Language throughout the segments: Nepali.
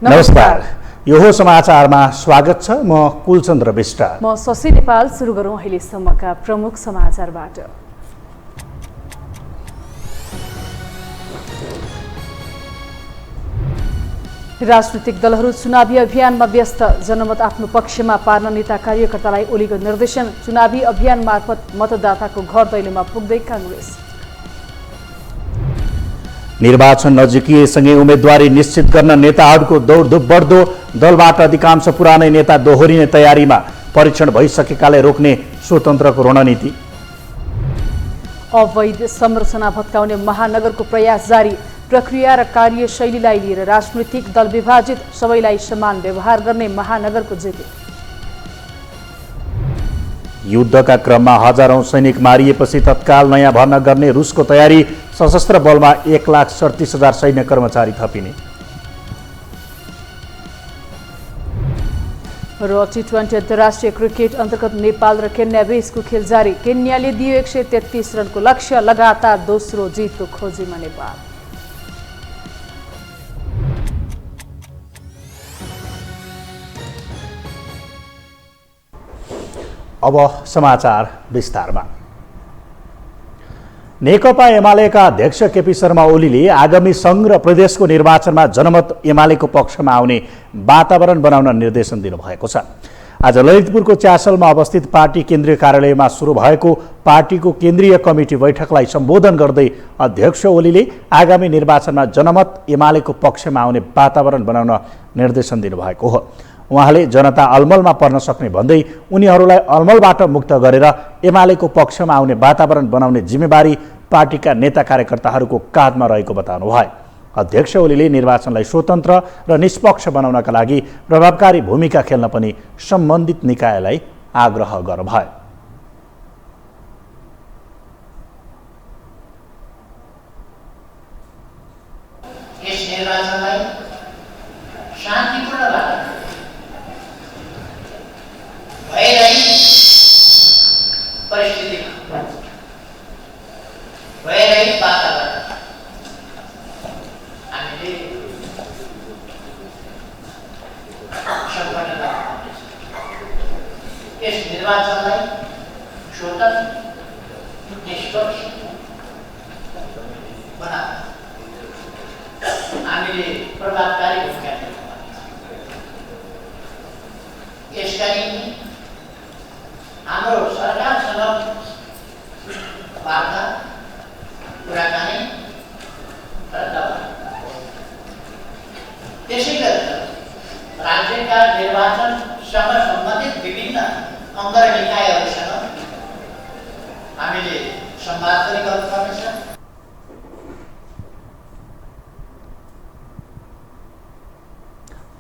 नमस्कार। यो हो समाचारमा स्वागत छ। म कुलचन्द्र बिष्ट। म शशि नेपाल। सुरु गरौँ अहिलेसम्मका प्रमुख समाचारबाट। राजनीतिक दलहरू चुनावी अभियानमा व्यस्त। जनमत आफ्नो पक्षमा पार्न नेता कार्यकर्तालाई ओलीको निर्देशन। चुनावी अभियान मार्फत मतदाताको घर दैलोमा पुग्दै काङ्ग्रेस। निर्वाचन नजिकिएसँगै उम्मेदवारी निश्चित गर्न नेताहरूको दौडधुप बढ्दो। दलबाट अधिकांश पुरानै नेता दोहोरिने तयारीमा। परीक्षण भइसकेकाले रोक्ने स्वतन्त्रको रणनीति। अवैध संरचना भत्काउने महानगरको प्रयास जारी। प्रक्रिया र कार्यशैलीलाई लिएर राजनीतिक दल विभाजित। सबैलाई समान व्यवहार गर्ने महानगरको जिते। युद्धका क्रममा हजारौं सैनिक मारिएपछि तत्काल नयाँ भर्ना गर्ने रुसको तयारी। सशस्त्र बलमा 1,37,000 सैन्य कर्मचारी थपिने। र T20 अन्तर्राष्ट्रिय क्रिकेट अन्तर्गत नेपाल र केन्या बीचको खेल जारी। केन्याले दियो 133 रनको लक्ष्य। लगातार दोस्रो जितको खोजीमा नेपाल। अब समाचार विस्तारमा। नेकपा एमालेका अध्यक्ष केपी शर्मा ओलीले आगामी सङ्घ र प्रदेशको निर्वाचनमा जनमत एमालेको पक्षमा आउने वातावरण बनाउन निर्देशन दिनुभएको छ। आज ललितपुरको च्यासलमा अवस्थित पार्टी केन्द्रीय कार्यालयमा सुरु भएको पार्टीको केन्द्रीय कमिटी बैठकलाई सम्बोधन गर्दै अध्यक्ष ओलीले आगामी निर्वाचनमा जनमत एमालेको पक्षमा आउने वातावरण बनाउन निर्देशन दिनुभएको हो। उहाँले जनता अलमलमा पर्न सक्ने भन्दै उनीहरूलाई अलमलबाट मुक्त गरेर एमालेको पक्षमा आउने वातावरण बनाउने जिम्मेवारी पार्टीका नेता कार्यकर्ताहरूको काँधमा रहेको बताउनुभयो। अध्यक्ष ओलीले निर्वाचनलाई स्वतन्त्र र निष्पक्ष बनाउनका लागि प्रभावकारी भूमिका खेल्न पनि सम्बन्धित निकायलाई आग्रह गर्नुभयो। यस निर्वाचनलाई शान्तिपूर्ण परिस्थितिमा भइरहेको वातावरण हामीले सम्पन्न गर्नुपर्नेछ। यस निर्वाचनलाई स्वतन्त्र निष्पक्ष बनाउन हामीले प्रभावकारी भूमिका खेल्नुपर्नेछ। यसका निम्ति हाम्रो सरकारसँग वार्ता कुराकानी र दबाब। त्यसै गरेर राज्यका निर्वाचनसँग सम्बन्धित विभिन्न अङ्ग र निकायहरूसँग हामीले संवाद पनि गर्नुपर्नेछ।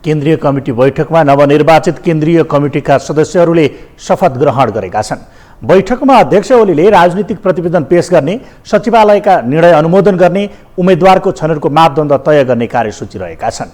केन्द्रीय कमिटी बैठकमा नवनिर्वाचित केन्द्रीय कमिटीका सदस्यहरूले शपथ ग्रहण गरेका छन्। बैठकमा अध्यक्ष ओलीले राजनीतिक प्रतिवेदन पेश गर्ने, सचिवालयका निर्णय अनुमोदन गर्ने, उम्मेद्वारको छनौटको मापदण्ड तय गर्ने कार्यसूची रहेका छन्।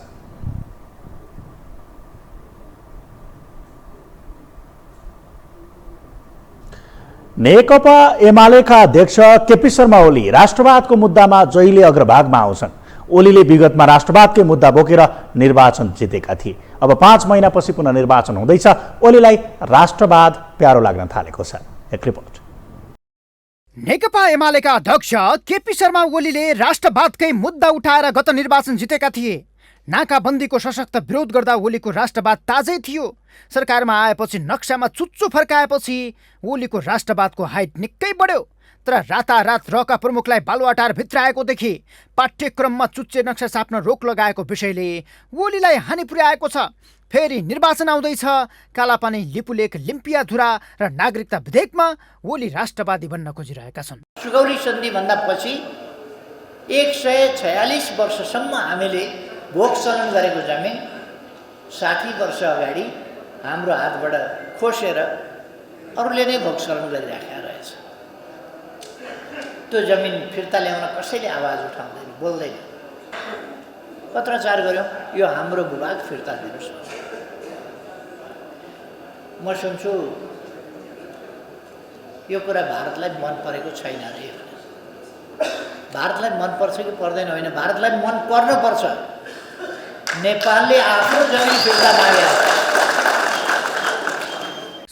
नेकपा एमालेका अध्यक्ष केपी शर्मा ओली राष्ट्रवादको मुद्दामा जहिले अग्रभागमा आउँछन्। ओलीले विगतमा राष्ट्रवादकै मुद्दा बोकेर निर्वाचन जितेका थिए। अब 5 महिनापछि पुनः निर्वाचन हुँदैछ। ओलीलाई राष्ट्रवाद प्यारो लाग्न थालेको छ। एक रिपोर्ट। नेकपा एमालेका अध्यक्ष केपी शर्मा ओलीले राष्ट्रवादकै मुद्दा उठाएर गत निर्वाचन जितेका थिए। नाकाबन्दीको सशक्त विरोध गर्दा ओलीको राष्ट्रवाद ताजै थियो। सरकारमा आएपछि नक्सामा चुच्चो फर्काएपछि ओलीको राष्ट्रवादको हाइट निकै बढ्यो। तर रातारात रका प्रमुखलाई बालुवाटार भित्राएकोदेखि पाठ्यक्रममा चुच्चे नक्सा छाप्न रोक लगाएको विषयले ओलीलाई हानि पुर्याएको छ। फेरि निर्वाचन आउँदैछ। कालापानी लिपुलेख लिम्पियाधुरा र नागरिकता विधेयकमा ओली राष्ट्रवादी बन्न खोजिरहेका छन्। सुगौली सन्धिभन्दा पछि 146 वर्षसम्म हामीले भोग चलन गरेको जमिन 60 वर्ष अगाडि हाम्रो हातबाट खोसेर अरूले नै भोग चलन गरिराखेका रहेछ। त्यो जमिन फिर्ता ल्याउन कसैले आवाज उठाउँदैन, बोल्दैन। पत्रचार गऱ्यौँ, यो हाम्रो भूभाग फिर्ता दिनुहोस्। म सुन्छु यो कुरा भारतलाई मन परेको छैन रे। भारतलाई मन पर्छ कि पर्दैन होइन, भारतलाई मन पर्न पर्छ। नेपालले आफ्नो जमिन फिर्ता मागेको छ।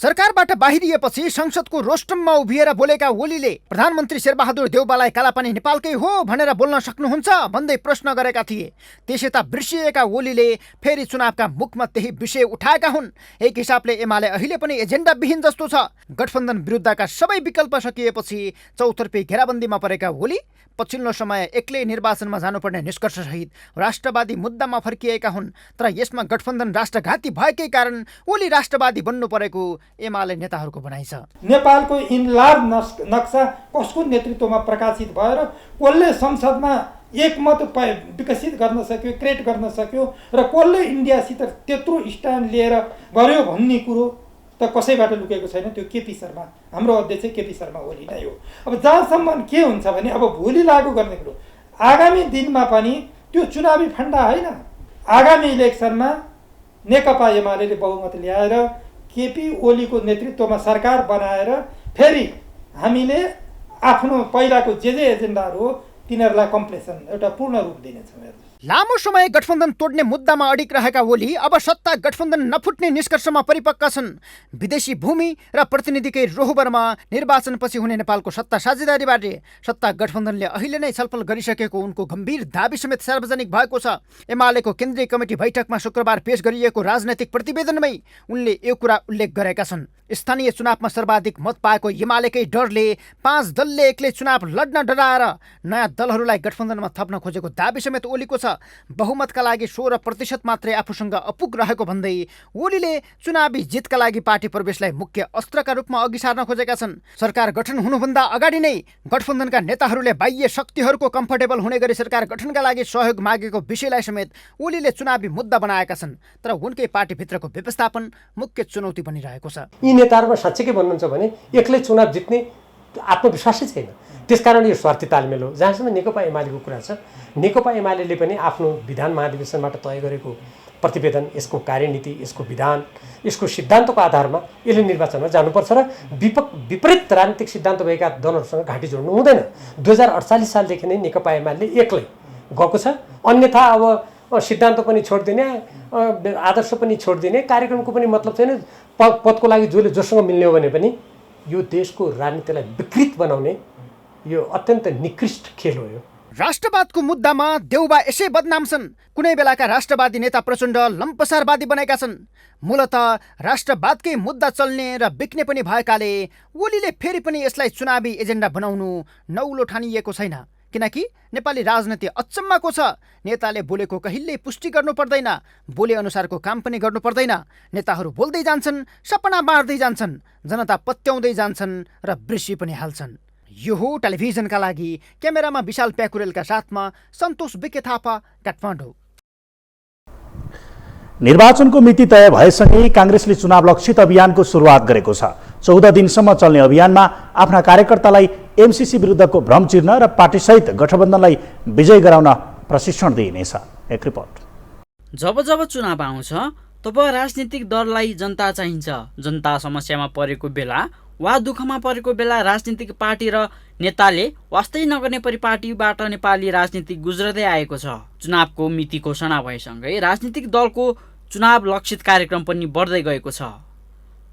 सरकारबाट बाहिरिएपछि संसदको रोस्टममा उभिएर बोलेका ओलीले प्रधानमन्त्री शेरबहादुर देउबालाई कालापानी नेपालकै हो भनेर बोल्न सक्नुहुन्छ भन्दै प्रश्न गरेका थिए। त्यसै त बिर्सिएका ओलीले फेरि चुनावका मुखमा त्यही विषय उठाएका हुन्। एक हिसाबले एमाले अहिले पनि एजेन्डाविहीन जस्तो छ। गठबन्धन विरुद्धका सबै विकल्प सकिएपछि चौतर्फी घेराबन्दीमा परेका ओली पछिल्लो समय एक्लै निर्वाचनमा जानुपर्ने निष्कर्षसहित राष्ट्रवादी मुद्दामा फर्किएका हुन्। तर यसमा गठबन्धन राष्ट्रघाती भएकै कारण ओली राष्ट्रवादी बन्नु परेको एमाले नेताहरूको भनाइ छ। नेपालको इन्लार्ज नक्सा कसको नेतृत्वमा प्रकाशित भएर कसले संसदमा एकमत विकसित गर्न सक्यो, क्रिएट गर्न सक्यो र कसले इन्डियासित त्यत्रो स्ट्यान्ड लिएर गर्यो भन्ने कुरो त कसैबाट लुकेको छैन। त्यो केपी शर्मा, हाम्रो अध्यक्ष केपी शर्मा ओली नै हो। अब जहाँसम्म के हुन्छ भने अब भोलि लागू गर्ने कुरो आगामी दिनमा पनि त्यो चुनावी फन्डा होइन। आगामी इलेक्सनमा नेकपा एमाले बहुमत ल्याएर केपी ओलीको नेतृत्वमा सरकार बनाएर फेरि हामीले आफ्नो पहिलाको जे एजेन्डाहरू हो तिनीहरूलाई कम्प्लिसन एउटा पूर्ण रूप दिनेछौँ। लामो समय गठबन्धन तोड्ने मुद्दामा अडिग रहेका ओली अब सत्ता गठबन्धन नफुट्ने निष्कर्षमा परिपक्व छन्। विदेशी भूमि र प्रतिनिधिकै रोहबरमा निर्वाचनपछि हुने नेपालको सत्ता साझेदारीबारे सत्ता गठबन्धनले अहिले नै छलफल गरिसकेको उनको गम्भीर दाबी समेत सार्वजनिक भएको छ। एमालेको केन्द्रीय कमिटी बैठकमा शुक्रबार पेश गरिएको राजनैतिक प्रतिवेदनमै उनले यो कुरा उल्लेख गरेका छन्। स्थानीय चुनावमा सर्वाधिक मत पाएको एमालेकै डरले 5 दलले एक्लै चुनाव लड्न डराएर नयाँ दलहरूलाई गठबन्धनमा थप्न खोजेको दाबी समेत ओलीको छ। बहुमतका लागि 16% मात्रै आफूसँग अपुग रहेको भन्दै ओलीले चुनावी जितका लागि पार्टी प्रवेशलाई मुख्य अस्त्रका रूपमा अघि सार्न खोजेका छन्। सरकार गठन हुनुभन्दा अगाडि नै गठबन्धनका नेताहरूले बाह्य शक्तिहरूको कम्फर्टेबल हुने गरी सरकार गठनका लागि सहयोग मागेको विषयलाई समेत ओलीले चुनावी मुद्दा बनाएका छन्। तर उनकै पार्टीभित्रको व्यवस्थापन मुख्य चुनौती बनिरहेको छ। यी नेताहरूमा साँच्चै के भन्नुहुन्छ भने एक्लै चुनाव जित्ने आत्मविश्वासै छैन। त्यसकारण यो स्वार्थी तालमेल हो। जहाँसम्म नेकपा एमालेको कुरा छ, नेकपा एमाले पनि आफ्नो विधान महाधिवेशनबाट तय गरेको प्रतिवेदन, यसको कार्यनीति, यसको विधान, यसको सिद्धान्तको आधारमा यसले निर्वाचनमा जानुपर्छ र विपरीत राजनीतिक सिद्धान्त भएका दलहरूसँग घाँटी जोड्नु हुँदैन। 2048 सालदेखि नै नेकपा एमाले एक्लै गएको छ। अन्यथा अब सिद्धान्त पनि छोडिदिने, आदर्श पनि छोडिदिने, कार्यक्रमको पनि मतलब छैन। पदको लागि जसले जोसँग मिल्ने हो भने पनि यो देशको राजनीतिलाई विकृत बनाउने यो अत्यन्त निकृष्ट खेल हो। यो राष्ट्रवादको मुद्दामा देउबा यसै बदनाम छन्। कुनै बेलाका राष्ट्रवादी नेता प्रचण्ड लम्पसारवादी बनेका छन्। मूलत राष्ट्रवादकै मुद्दा चल्ने र बिक्ने पनि भएकाले ओलीले फेरि पनि यसलाई चुनावी एजेन्डा बनाउनु नौलो ठानिएको छैन। किनकि नेपाली राजनीति अचम्मको छ। नेताले बोलेको कहिल्यै पुष्टि गर्नु पर्दैन, बोले अनुसारको काम पनि गर्नु पर्दैन। नेताहरू बोल्दै जान्छन्, सपना बाँड्दै जान्छन्, जनता पत्याउँदै जान्छन् र बिर्सी पनि हाल्छन्। यो हो टेलिभिजनका लागि क्यामेरामा विशाल प्याकुरेलका साथमा सन्तोष बिके थापा, काठमाडौँ। निर्वाचनको मिति तय भएसँगै काङ्ग्रेसले चुनाव लक्षित अभियानको सुरुवात गरेको छ। 14 दिनसम्म चल्ने अभियानमा आफ्ना कार्यकर्तालाई एमसिसी विरुद्धको भ्रम चिर्न र पार्टीसहित गठबन्धनलाई विजय गराउन प्रशिक्षण दिइनेछ। एक रिपोर्ट। जब जब चुनाव आउँछ तब राजनीतिक दललाई जनता चाहिन्छ। जनता समस्यामा परेको बेला वा दुःखमा परेको बेला राजनीतिक पार्टी र नेताले वास्तै नगर्ने परिपाटीबाट नेपाली राजनीति गुज्रदै आएको छ। चुनावको मिति घोषणा भएसँगै राजनीतिक दलको चुनाव लक्षित कार्यक्रम पनि बढ्दै गएको छ।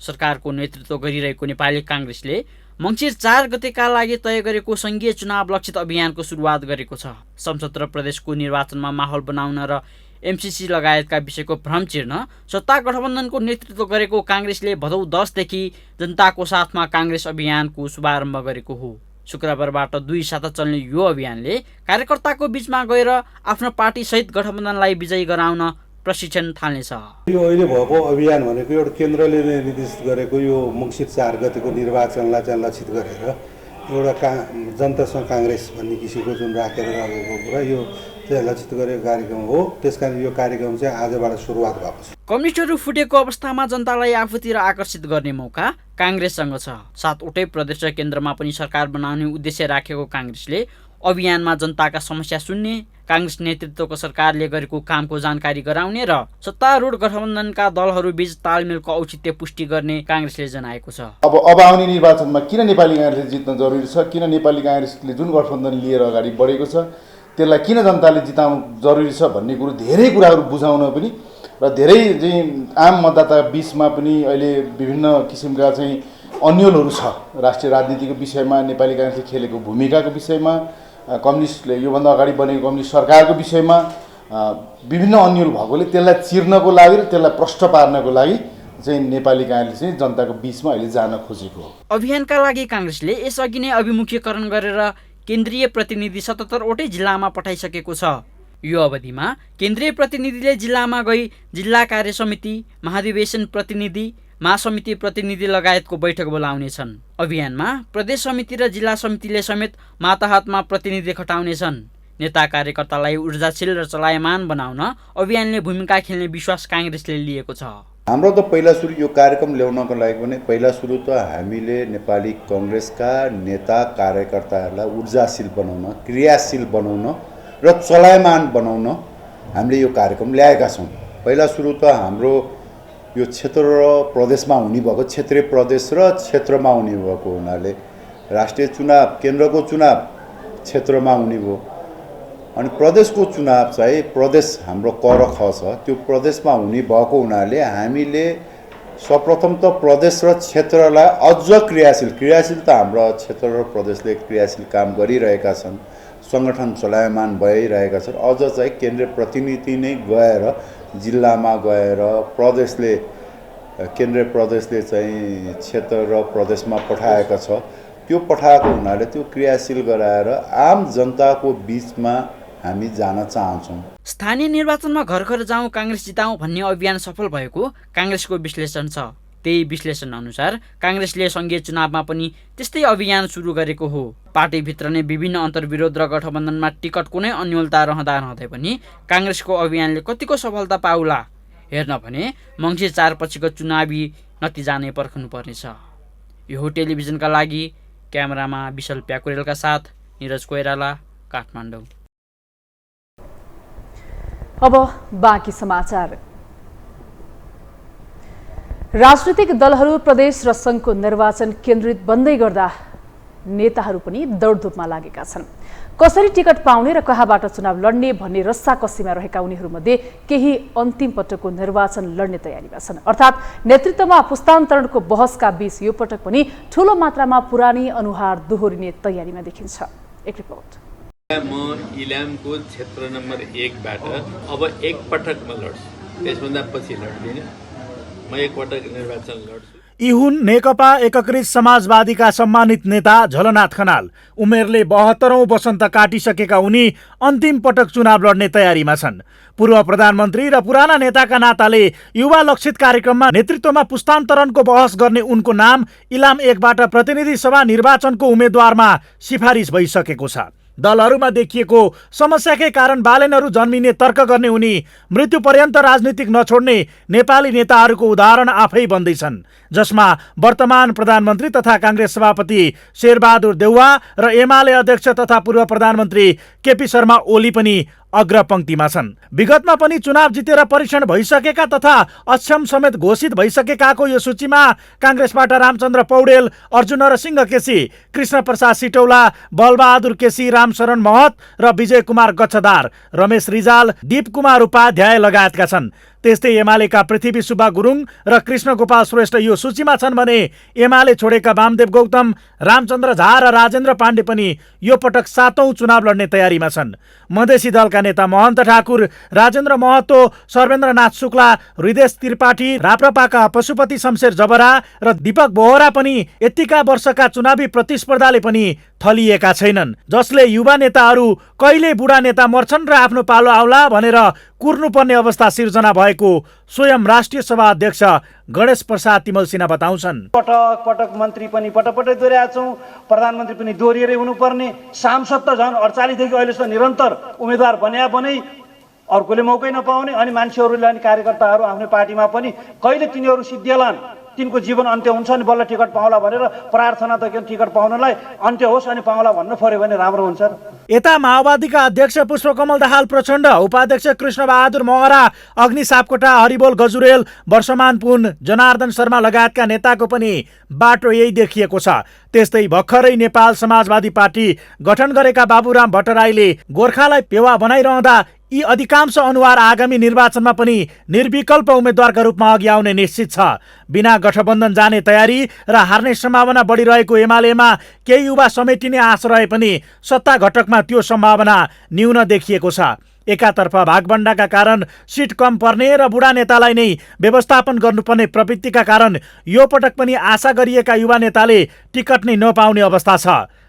सरकारको नेतृत्व गरिरहेको नेपाली काङ्ग्रेसले मङ्सिर 4 गतेका लागि तय गरेको सङ्घीय चुनाव लक्षित अभियानको सुरुवात गरेको छ। संसद र प्रदेशको निर्वाचनमा माहौल बनाउन र एमसिसी लगायतका विषयको भ्रम चिर्न सत्ता गठबन्धनको नेतृत्व गरेको काङ्ग्रेसले भदौ 10 देखि जनताको साथमा काङ्ग्रेस अभियानको शुभारम्भ गरेको हो। शुक्रबारबाट 2 साता चल्ने यो अभियानले कार्यकर्ताको बीचमा गएर आफ्नो पार्टीसहित गठबन्धनलाई विजयी गराउन प्रशिक्षण थाल्नेछ। यो अहिले भएको अभियान भनेको एउटा केन्द्रले निर्देशित गरेको यो मङ्सिर 4 गतेको निर्वाचनलाई चाहिँ लक्षित गरेर एउटा जनतासँग काङ्ग्रेस भन्ने किसिमको जुन राखेर गएको कुरा यो चाहिँ लक्षित गरेको कार्यक्रम हो। त्यसकारण यो कार्यक्रम चाहिँ आजबाट सुरुवात भएको छ। कम्युनिस्टहरू फुटेको अवस्थामा जनतालाई आफूतिर आकर्षित गर्ने मौका काङ्ग्रेससँग छ। 7वटै प्रदेश र केन्द्रमा पनि सरकार बनाउने उद्देश्य राखेको काङ्ग्रेसले अभियानमा जनताका समस्या सुन्ने, काङ्ग्रेस नेतृत्वको सरकारले गरेको कामको जानकारी गराउने र सत्तारूढ गठबन्धनका दलहरू बीच तालमेलको औचित्य पुष्टि गर्ने काङ्ग्रेसले जनाएको छ। अब आउने निर्वाचनमा किन नेपाली काङ्ग्रेसले जित्न जरुरी छ, किन नेपाली काङ्ग्रेसले जुन गठबन्धन लिएर अगाडि बढेको छ त्यसलाई किन जनताले जिताउनु जरुरी छ भन्ने कुरो धेरै कुराहरू बुझाउन पनि र धेरै चाहिँ आम मतदाता बिचमा पनि अहिले विभिन्न किसिमका चाहिँ अन्यलहरू छ। राष्ट्रिय राजनीतिको विषयमा नेपाली काङ्ग्रेसले खेलेको भूमिकाको विषयमा, कम्युनिस्टले योभन्दा अगाडि बनेको कम्युनिस्ट सरकारको विषयमा विभिन्न अन्यल भएकोले त्यसलाई चिर्नको लागि र त्यसलाई प्रष्ट पार्नको लागि चाहिँ नेपाली काङ्ग्रेस चाहिँ जनताको बिचमा अहिले जान खोजेको हो। अभियानका लागि काङ्ग्रेसले यसअघि नै अभिमुखीकरण गरेर केन्द्रीय प्रतिनिधि 77 वटै जिल्लामा पठाइसकेको छ। यो अवधिमा केन्द्रीय प्रतिनिधिले जिल्लामा गई जिल्ला कार्य समिति, महाधिवेशन प्रतिनिधि, महासमिति प्रतिनिधि लगायतको बैठक बोलाउनेछन्। अभियानमा प्रदेश समिति र जिल्ला समितिले समेत माताहतमा प्रतिनिधि खटाउनेछन्। नेता कार्यकर्तालाई ऊर्जाशील र चलायमान बनाउन अभियानले भूमिका खेल्ने विश्वास काङ्ग्रेसले लिएको छ। हाम्रो त पहिला सुरु यो कार्यक्रम ल्याउनको लागि पनि पहिला सुरु त हामीले नेपाली काङ्ग्रेसका नेता कार्यकर्ताहरूलाई ऊर्जाशील बनाउन, क्रियाशील बनाउन र चलायमान बनाउन हामीले यो कार्यक्रम ल्याएका छौँ। पहिला सुरु त हाम्रो यो क्षेत्र र प्रदेशमा हुने भएको, क्षेत्रीय प्रदेश र क्षेत्रमा हुने भएको हुनाले राष्ट्रिय चुनाव, केन्द्रको चुनाव क्षेत्रमा हुने भयो, अनि प्रदेशको चुनाव चाहिँ प्रदेश हाम्रो क र ख छ, त्यो प्रदेशमा हुने भएको हुनाले हामीले सर्वप्रथम त प्रदेश र क्षेत्रलाई अझ क्रियाशील त हाम्रो क्षेत्र र प्रदेशले क्रियाशील काम गरिरहेका छन्, सङ्गठन चलायमान भइरहेका छन्। अझ चाहिँ केन्द्रीय प्रतिनिधि नै गएर जिल्लामा गएर केन्द्रीय प्रदेशले चाहिँ क्षेत्र र प्रदेशमा पठाएका छ। त्यो पठाएको हुनाले त्यो क्रियाशील गराएर आम जनताको बिचमा हामी जान चाहन्छौँ। स्थानीय निर्वाचनमा घर घर जाउँ काङ्ग्रेस जिताउँ भन्ने अभियान सफल भएको काङ्ग्रेसको विश्लेषण छ। त्यही विश्लेषण अनुसार काङ्ग्रेसले सङ्घीय चुनावमा पनि त्यस्तै अभियान सुरु गरेको हो। पार्टीभित्र नै विभिन्न अन्तर्विरोध र गठबन्धनमा टिकट कुनै अन्योलता रहँदै पनि काङ्ग्रेसको अभियानले कतिको सफलता पाउला हेर्न भने मङ्सिर 4 पछिको चुनावी नतिजा नै पर्खनुपर्नेछ। यो टेलिभिजनका लागि क्यामेरामा विशल प्याकुरेलका साथ निरज कोइराला, काठमाडौँ। अब बाँकी समाचार। राजनीतिक दलहरू प्रदेश र सङ्घको निर्वाचन केन्द्रित बन्दै गर्दा नेताहरू पनि दौडधुपमा लागेका छन्। कसरी टिकट पाउने र कहाँबाट चुनाव लड्ने भन्ने रस्साकसीमा रहेका उनीहरूमध्ये केही अन्तिम पटकको निर्वाचन लड्ने तयारीमा छन्। अर्थात् नेतृत्वमा पुस्तान्तरणको बहसका बीच यो पटक पनि ठूलो मात्रामा पुरानी अनुहार दोहोरिने तयारीमा देखिन्छ। एक रिपोर्ट। म इलामको क्षेत्र नम्बर 1 बाट अब एक पटक म लड्छु, त्यसभन्दा पछि लड्दिनँ। म एक पटक निर्वाचन लड्छु। यी हुन् नेकपा एकीकृत समाजवादीका सम्मानित नेता झलनाथ खनाल। उमेरले 72औं वसन्त काटिसकेका उनी अन्तिम पटक चुनाव लड्ने तयारीमा छन्। पूर्व प्रधानमन्त्री र पुराना नेताका नाताले युवा लक्षित कार्यक्रममा नेतृत्वमा पुस्तान्तरणको बहस गर्ने उनको नाम इलाम 1 बाट प्रतिनिधि सभा निर्वाचनको उम्मेद्वारमा सिफारिस भइसकेको छ। दलहरूमा देखिएको समस्याकै कारण बालेनहरू जन्मिने तर्क गर्ने उनी मृत्युपर्यन्त राजनीतिक नछोड्ने नेपाली नेताहरूको उदाहरण आफै बन्दैछन्, जसमा वर्तमान प्रधानमन्त्री तथा काङ्ग्रेस सभापति शेरबहादुर देउवा र एमाले अध्यक्ष तथा पूर्व प्रधानमन्त्री केपी शर्मा ओली पनि अग्रपङ्क्तिमा छन्। विगतमा पनि चुनाव जितेर परीक्षण भइसकेका तथा अक्षम समेत घोषित भइसकेकाको यो सूचीमा काङ्ग्रेसबाट रामचन्द्र पौडेल, अर्जुन नरसिंह केसी, कृष्ण प्रसाद सिटौला, बलबहादुर केसी, रामशरण महत र विजय कुमार गच्छदार, रमेश रिजाल, दीप कुमार उपाध्याय लगायतका छन्। त्यस्तै एमालेका पृथ्वी सुब्बा गुरुङ र कृष्ण गोपाल श्रेष्ठ यो सूचीमा छन् भने एमाले छोडेका वामदेव गौतम, रामचन्द्र झा र राजेन्द्र पाण्डे पनि यो पटक 7औं चुनाव लड्ने तयारीमा छन्। मधेसी दलका नेता महन्त ठाकुर, राजेन्द्र महतो, सर्वेन्द्रनाथ शुक्ला, हृदेश त्रिपाठी, राप्रपाका पशुपति शमशेर जबरा र दीपक बोहरा पनि यतिका वर्षका चुनावी प्रतिस्पर्धाले पनि थलिएका छैनन्, जसले युवा नेताहरू कहिले बुढा नेता मर्छन् र आफ्नो पालो आउला भनेर कुर्नुपर्ने अवस्था सिर्जना भएको स्वयं राष्ट्रिय सभा अध्यक्ष गणेश प्रसाद तिमल सिन्हा बताउँछन्। पटक पटक मन्त्री पनि पटक दोहोऱ्याएका छौँ, प्रधानमन्त्री पनि दोहोरिएरै हुनुपर्ने, सांसद त झन् 48 देखि अहिलेसम्म निरन्तर उम्मेदवार बनै अर्कोले मौकै नपाउने, अनि मान्छेहरूले अनि कार्यकर्ताहरू आफ्नो पार्टीमा पनि कहिले तिनीहरू सिद्धिएलान् तिनको जीवन अन्त्य हुन्छ अनि बल्ल टिकट पाउला भनेर प्रार्थना त के टिकट पाउनलाई अन्त्य होस् अनि पाउला भन्नु पर्यो भने राम्रो हुन्छ। यता माओवादीका अध्यक्ष पुष्पकमल दाहाल प्रचण्ड, उपाध्यक्ष कृष्णबहादुर महरा, अग्नि सापकोटा, हरिबोल गजुरेल, वर्षमान पुन, जनार्दन शर्मा लगायतका नेताको पनि बाटो यही देखिएको छ। त्यस्तै भर्खरै नेपाल समाजवादी पार्टी गठन गरेका बाबुराम भट्टराईले गोर्खालाई पेवा बनाइरहँदा यी अधिकांश अनुहार आगामी निर्वाचनमा पनि निर्विकल्प उम्मेद्वारका रूपमा अघि आउने निश्चित छ। बिना गठबन्धन जाने तयारी र हार्ने सम्भावना बढिरहेको एमालेमा केही युवा समेटिने आश रहे पनि सत्ता घटकमा त्यो सम्भावना न्यून देखिएको छ। एकातर्फ भागभण्डाका कारण सिट कम पर्ने र बुढा नेतालाई नै व्यवस्थापन गर्नुपर्ने प्रवृत्तिका कारण यो पटक पनि आशा गरिएका युवा नेताले टिकट नै नपाउने अवस्था छ,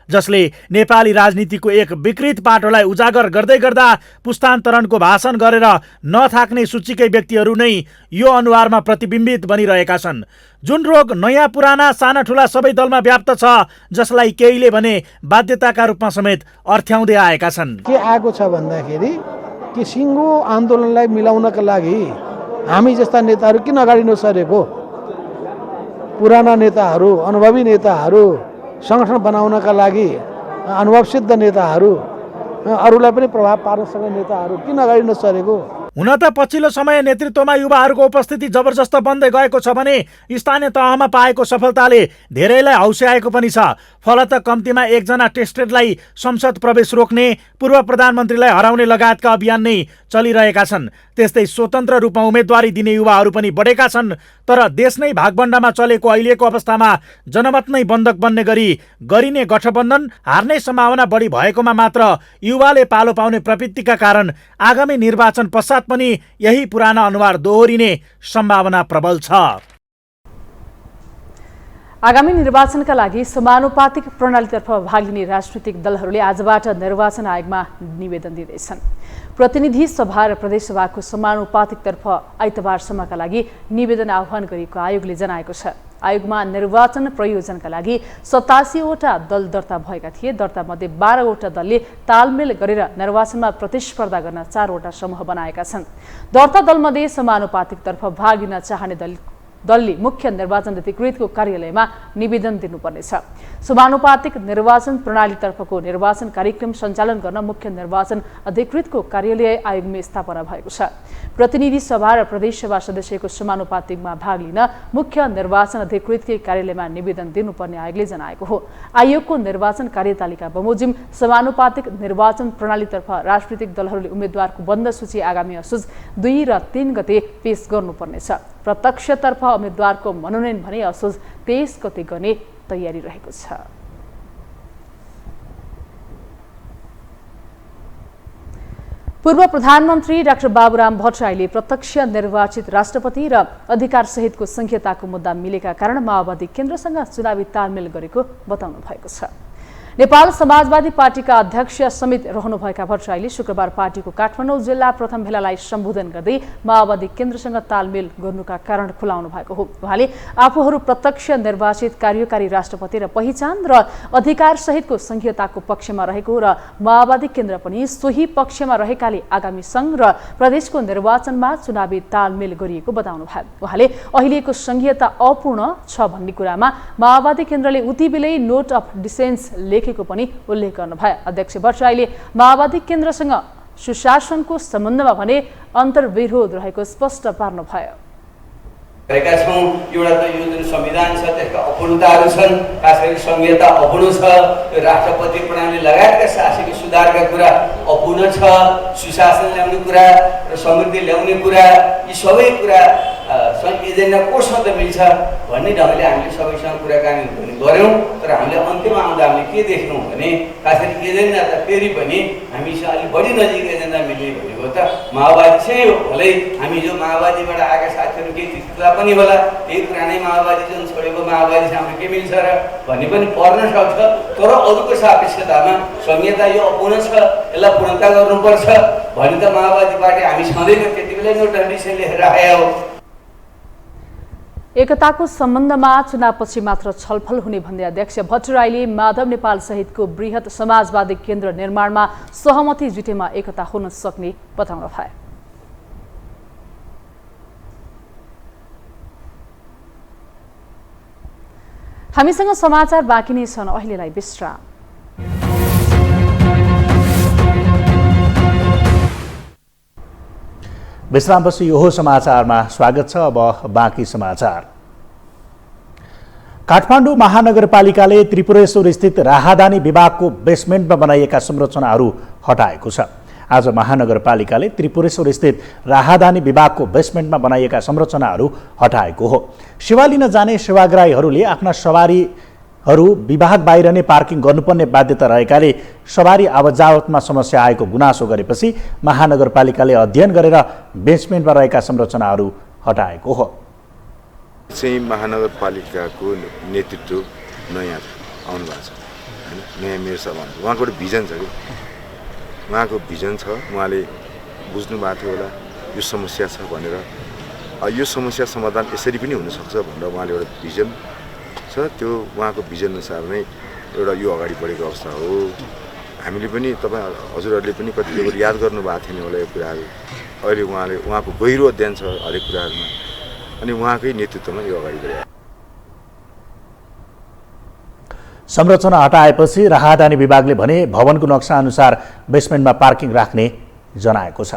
जसले नेपाली राजनीतिको एक विकृत पाटोलाई उजागर गर्दै गर्दा पुस्तान्तरणको भाषण गरेर नथाक्ने सूचीकै व्यक्तिहरू नै यो अनुहारमा प्रतिबिम्बित बनिरहेका छन्। जुन रोग नयाँ पुराना साना ठुला सबै दलमा व्याप्त छ, जसलाई केहीले भने बाध्यताका रूपमा समेत अर्थ्याउँदै आएका छन्। के आएको छ भन्दाखेरि कि सिङ्गो आन्दोलनलाई मिलाउनका लागि हामी जस्ता नेताहरू किन अगाडि नसरेको, पुराना नेताहरू, अनुभवी नेताहरू, सङ्गठन बनाउनका लागि अनुभवसिद्ध नेताहरू, अरूलाई पनि प्रभाव पार्न सक्ने नेताहरू किन अगाडि नसरेको। हुन त पछिल्लो समय नेतृत्वमा युवाहरूको उपस्थिति जबरजस्त बन्दै गएको छ भने स्थानीय तहमा पाएको सफलताले धेरैलाई हौस्याएको पनि छ। फलत कम्तीमा एकजना टेस्टेडलाई संसद प्रवेश रोक्ने, पूर्व प्रधानमन्त्रीलाई हराउने लगायतका अभियान नै चलिरहेका छन्। त्यस्तै स्वतन्त्र रूपमा उम्मेदवारी दिने युवाहरू पनि बढेका छन्। तर देश नै भागभण्डामा चलेको अहिलेको अवस्थामा जनमत नै बन्धक बन्ने गरी गरिने गठबन्धन हार्ने सम्भावना बढी भएकोमा मात्र युवाले पालो पाउने प्रवृत्तिका कारण आगामी निर्वाचन पश्चात पनि यही पुराना अनुहार दोहोरिने सम्भावना प्रबल छ। आगामी निर्वाचनका लागि समानुपातिक प्रणालीतर्फ भाग लिने राजनीतिक दलहरूले आजबाट निर्वाचन आयोगमा निवेदन दिँदैछन्। प्रतिनिधि सभा र प्रदेशसभाको समानुपातिकतर्फ आइतबारसम्मका लागि निवेदन आह्वान गरेको आयोगले जनाएको छ। आयोगमा निर्वाचन प्रयोजनका लागि 87वटा दल दर्ता भएका थिए। दर्तामध्ये 12वटा दलले तालमेल गरेर निर्वाचनमा प्रतिस्पर्धा गर्न 4वटा समूह बनाएका छन्। दर्ता दलमध्ये समानुपातिकतर्फ भाग लिन चाहने दलले मुख्य निर्वाचन अधिकृतको कार्यालयमा निवेदन दिनुपर्नेछ। समानुपातिक निर्वाचन प्रणालीतर्फको निर्वाचन कार्यक्रम सञ्चालन गर्न मुख्य निर्वाचन अधिकृतको कार्यालय आयोगमा स्थापना भएको छ। प्रतिनिधि सभा र प्रदेशसभा सदस्यको समानुपातिकमा भाग लिन मुख्य निर्वाचन अधिकृतकै कार्यालयमा निवेदन दिनुपर्ने आयोगले जनाएको हो। आयोगको निर्वाचन कार्यतालिका बमोजिम समानुपातिक निर्वाचन प्रणालीतर्फ राजनीतिक दलहरूले उम्मेद्वारको बन्द सूची आगामी असोज 2 र 3 गते पेश गर्नुपर्नेछ। प्रत्यक्षतर्फ उम्मेद्वारको मनोनयन भने असोज 23 गते गर्ने तयारी रहेको छ। पूर्व प्रधानमन्त्री डाक्टर बाबुराम भट्टराईले प्रत्यक्ष निर्वाचित राष्ट्रपति र अधिकार सहितको संहिताको मुद्दा मिलेका कारण माओवादी केन्द्रसँग चुनावी तालमेल गरेको बताउनु भएको छ। नेपाल समाजवादी पार्टीका अध्यक्ष समेत रहनुभएका भट्टराईले शुक्रबार पार्टीको काठमाडौँ जिल्ला प्रथम भेलालाई सम्बोधन गर्दै माओवादी केन्द्रसँग तालमेल गर्नुका कारण खुलाउनु भएको हो। उहाँले आफूहरू प्रत्यक्ष निर्वाचित कार्यकारी राष्ट्रपति र पहिचान र अधिकार सहितको संहिताको पक्षमा रहेको र माओवादी केन्द्र पनि सोही पक्षमा रहेकाले आगामी सङ्घ र प्रदेशको निर्वाचनमा चुनावी तालमेल गरिएको बताउनु भयो। उहाँले अहिलेको संहिता अपूर्ण छ भन्ने कुरामा माओवादी केन्द्रले उतिबेलै नोट अफ डिसेन्स लेखेको पनि उल्लेख गर्नुभयो। अध्यक्ष भट्टराईले माओवादी केन्द्रसँग सुशासनको सम्बन्धमा भने अन्तर्विरोध रहेको स्पष्ट पार्नुभयो। गरेका छौँ एउटा त यो जुन संविधान छ त्यसका अपूर्णताहरू छन्, खास गरी संहिता अपूर्ण छ, राष्ट्रपति प्रणाली लगायतका शासकीय सुधारका कुरा अपूर्ण छ, सुशासन ल्याउने कुरा र समृद्धि ल्याउने कुरा, यी सबै कुरा एजेन्डा कोसँग त मिल्छ भन्ने ढङ्गले हामीले सबैसँग कुराकानी गऱ्यौँ। तर हामीले अन्त्यमा आउँदा हामीले के देख्यौँ भने खास गरी एजेन्डा त फेरि पनि हामीसँग अलिक बढी नजिक एजेन्डा मिल्ने भनेको त माओवादी चाहिँ हो। भलै हामी जो माओवादीबाट आएका साथीहरू केही चित्तला पनि होला, त्यही पुरानै माओवादी जुन छोडेको माओवादीसँग हाम्रो के मिल्छ र भन्ने पनि पर्न सक्छ। तर अरूको सापेक्षतामा संहिता यो अपूर्ण छ, यसलाई पूर्णता गर्नुपर्छ भने त माओवादी पार्टी हामी सधैँ त्यति बेला नोट अफ डिसेन्स लेखेर आयो। एकताको सम्बन्धमा चुनावपछि मात्र छलफल हुने भन्दै अध्यक्ष भट्टराईले माधव नेपाल सहितको बृहत समाजवादी केन्द्र निर्माणमा सहमति जुटेमा एकता हुन सक्ने बताउनु भयो। हामीसँग समाचार बाँकी नै छन्, अहिलेलाई विश्राम। विश्रामपछि यो समाचारमा स्वागत छ। अब बाँकी समाचार। काठमाडौँ महानगरपालिकाले त्रिपुरेश्वर स्थित राहदानी विभागको बेसमेन्टमा बनाइएका संरचनाहरू हटाएको छ। आज महानगरपालिकाले त्रिपुरेश्वर स्थित राहदानी विभागको बेसमेन्टमा बनाइएका संरचनाहरू हटाएको हो। सेवा लिन जाने सेवाग्राहीहरूले आफ्ना सवारीहरू विभाग बाहिर नै पार्किङ गर्नुपर्ने बाध्यता रहेकाले सवारी आवतजावतमा समस्या आएको गुनासो गरेपछि महानगरपालिकाले अध्ययन गरेर बेसमेन्टमा रहेका संरचनाहरू हटाएको हो। चाहिँ महानगरपालिकाको नेतृत्व नयाँ आउनु भएको छ हैन, नयाँ मेयर साहब आउनु, उहाँको एउटा भिजन छ कि उहाँको भिजन छ, उहाँले बुझ्नु भएको थियो होला यो समस्या छ भनेर, यो समस्या समाधान यसरी पनि हुनसक्छ भनेर उहाँले एउटा भिजन छ। त्यो उहाँको भिजन अनुसार नै एउटा यो अगाडि बढेको अवस्था हो। हामीले पनि तपाईँ हजुरहरूले पनि कतिपय याद गर्नुभएको थिएन होला यो कुराहरू। अहिले उहाँले उहाँको गहिरो अध्ययन छ हरेक कुराहरूमा अनि उहाँकै नेतृत्वमा यो अगाडि बढ्यो। संरचना हटाएपछि राहदानी विभागले भने भवनको नक्सा अनुसार बेसमेन्टमा पार्किङ राख्ने जनाएको छ।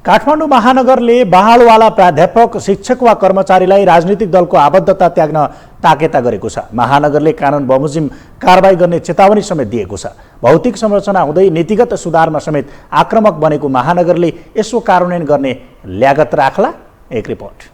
काठमाडौँ महानगरले बहालवाला प्राध्यापक, शिक्षक वा कर्मचारीलाई राजनीतिक दलको आबद्धता त्याग्न ताकेता गरेको छ। महानगरले कानुन बमोजिम कारबाही गर्ने चेतावनी समेत दिएको छ। भौतिक संरचना हुँदै नीतिगत सुधारमा समेत आक्रामक बनेको महानगरले यसो कार्यान्वयन गर्ने ल्यागत राख्ला। एक रिपोर्ट।